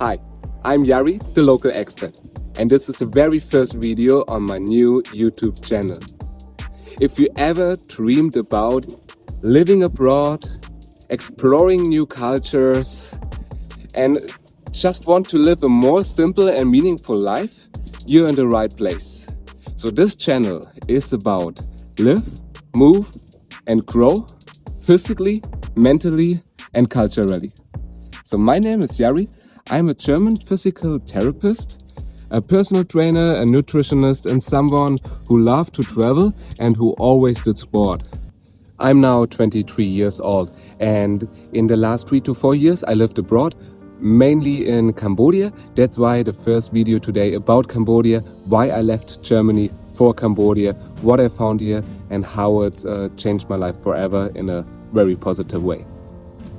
Hi, I'm Yari, the local expat, and this is the very first video on my new YouTube channel. If you ever dreamed about living abroad, exploring new cultures, and just want to live a more simple and meaningful life, you're in the right place. So this channel is about live, move, and grow physically, mentally, and culturally. So my name is Yari. I'm a German physical therapist, a personal trainer, a nutritionist, and someone who loved to travel and who always did sport. I'm now 23 years old, and in the last 3 to 4 years I lived abroad, mainly in Cambodia. That's why the first video today about Cambodia, why I left Germany for Cambodia, what I found here, and how it changed my life forever in a very positive way.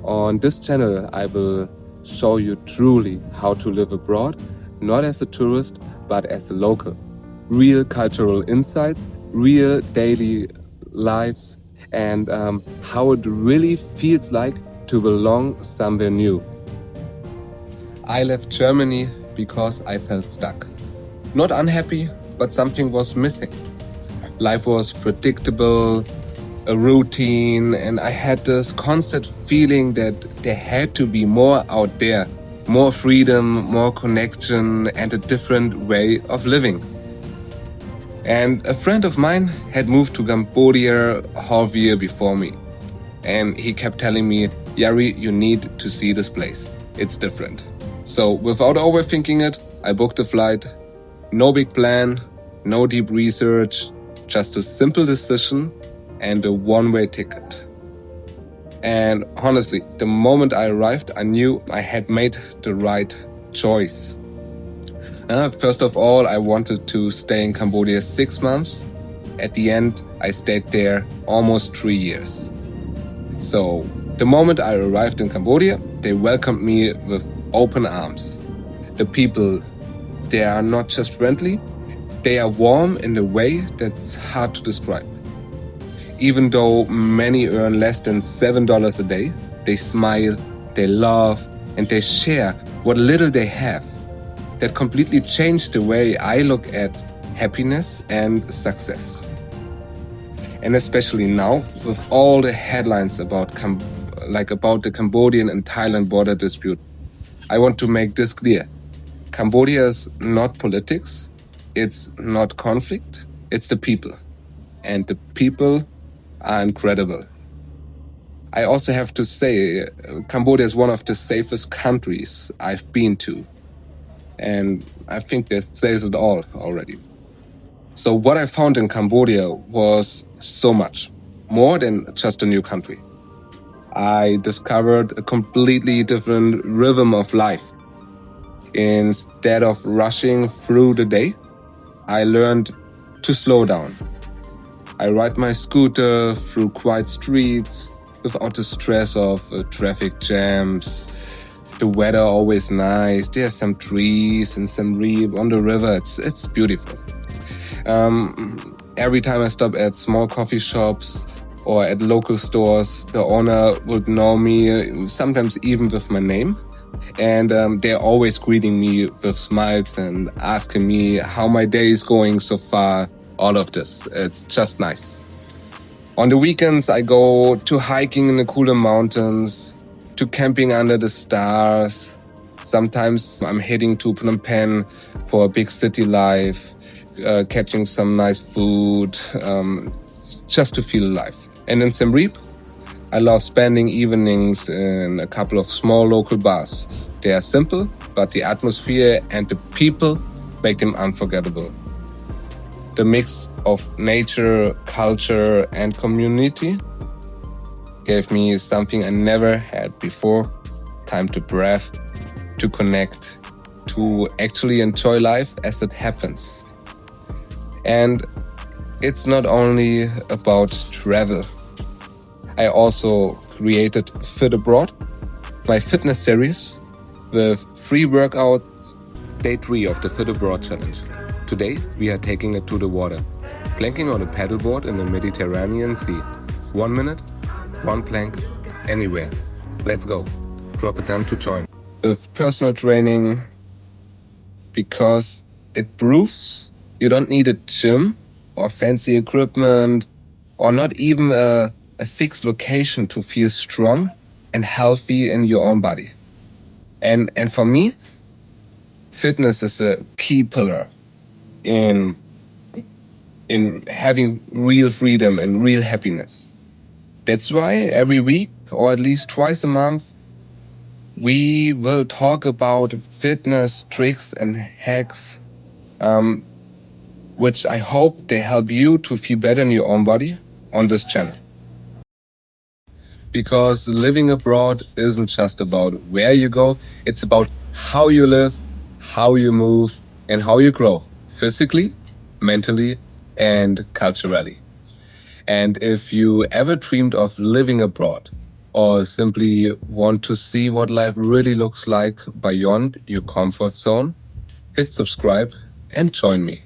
On this channel I will show you truly how to live abroad, not as a tourist, but as a local. Real cultural insights, real daily lives, and how it really feels like to belong somewhere new. I left Germany because I felt stuck. Not unhappy, but something was missing. Life was predictable, a routine, and I had this constant feeling that there had to be more out there, more freedom, more connection, and a different way of living. And a friend of mine had moved to Cambodia half a year before me, and he kept telling me, Yari, you need to see this place. It's different. So without overthinking it, I booked a flight. No big plan, no deep research, just a simple decision and a one-way ticket. And honestly, the moment I arrived, I knew I had made the right choice. First of all, I wanted to stay in Cambodia 6 months. At the end, I stayed there almost 3 years. So the moment I arrived in Cambodia, they welcomed me with open arms. The people, they are not just friendly, they are warm in a way that's hard to describe. Even though many earn less than $7 a day, they smile, they laugh, and they share what little they have. That completely changed the way I look at happiness and success. And especially now, with all the headlines about the Cambodian and Thailand border dispute, I want to make this clear. Cambodia is not politics, it's not conflict, it's the people. And the people are incredible. I also have to say, Cambodia is one of the safest countries I've been to. And I think that says it all already. So what I found in Cambodia was so much, more than just a new country. I discovered a completely different rhythm of life. Instead of rushing through the day, I learned to slow down. I ride my scooter through quiet streets without the stress of traffic jams. The weather always nice. There's some trees and some reef on the river. It's beautiful. Every time I stop at small coffee shops or at local stores, the owner would know me, sometimes even with my name. And they're always greeting me with smiles and asking me how my day is going so far. All of this. It's just nice. On the weekends, I go to hiking in the cooler mountains, to camping under the stars. Sometimes I'm heading to Phnom Penh for a big city life, catching some nice food, just to feel alive. And in Siem Reap, I love spending evenings in a couple of small local bars. They are simple, but the atmosphere and the people make them unforgettable. The mix of nature, culture, and community gave me something I never had before. Time to breathe, to connect, to actually enjoy life as it happens. And it's not only about travel. I also created Fit Abroad, my fitness series with free workouts, day 3 of the Fit Abroad challenge. Today, we are taking it to the water, planking on a paddleboard in the Mediterranean Sea. 1 minute, 1 plank, anywhere. Let's go. Drop it down to join. with personal training because it proves you don't need a gym or fancy equipment or not even a fixed location to feel strong and healthy in your own body. And for me, fitness is a key pillar in in having real freedom and real happiness. That's why every week or at least twice a month we will talk about fitness tricks and hacks, um, which I hope they help you to feel better in your own body on this channel. Because living abroad isn't just about where you go, it's about how you live, how you move, and how you grow physically, mentally, and culturally. And if you ever dreamed of living abroad or simply want to see what life really looks like beyond your comfort zone, hit subscribe and join me.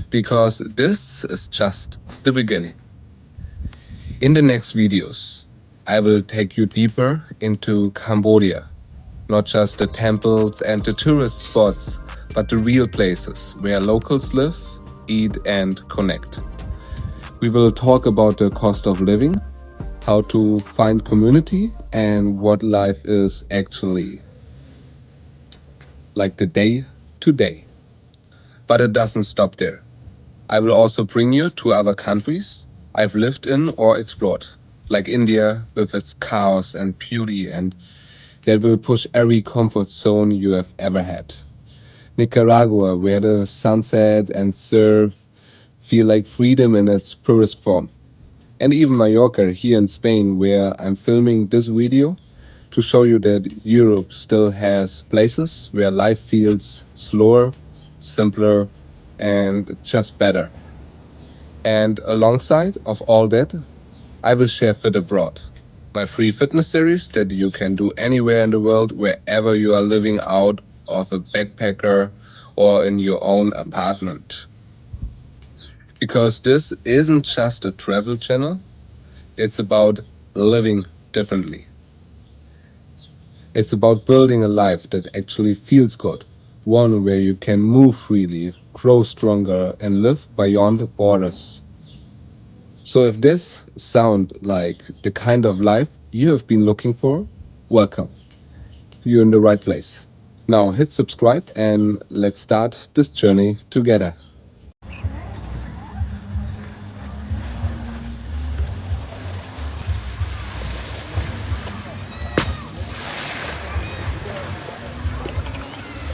Because this is just the beginning. In the next videos, I will take you deeper into Cambodia. Not just the temples and the tourist spots, but the real places where locals live, eat, and connect. We will talk about the cost of living, how to find community, and what life is actually like the day to day. But it doesn't stop there. I will also bring you to other countries I've lived in or explored, like India with its chaos and beauty, and that will push every comfort zone you have ever had. Nicaragua, where the sunset and surf feel like freedom in its purest form. And even Mallorca here in Spain, where I'm filming this video to show you that Europe still has places where life feels slower, simpler, and just better. And alongside of all that, I will share Fit Abroad, my free fitness series that you can do anywhere in the world, wherever you are living out of a backpacker or in your own apartment. Because this isn't just a travel channel, it's about living differently. It's about building a life that actually feels good, one where you can move freely, grow stronger, and live beyond borders. So if this sounds like the kind of life you have been looking for, welcome. You're in the right place. Now hit subscribe and let's start this journey together.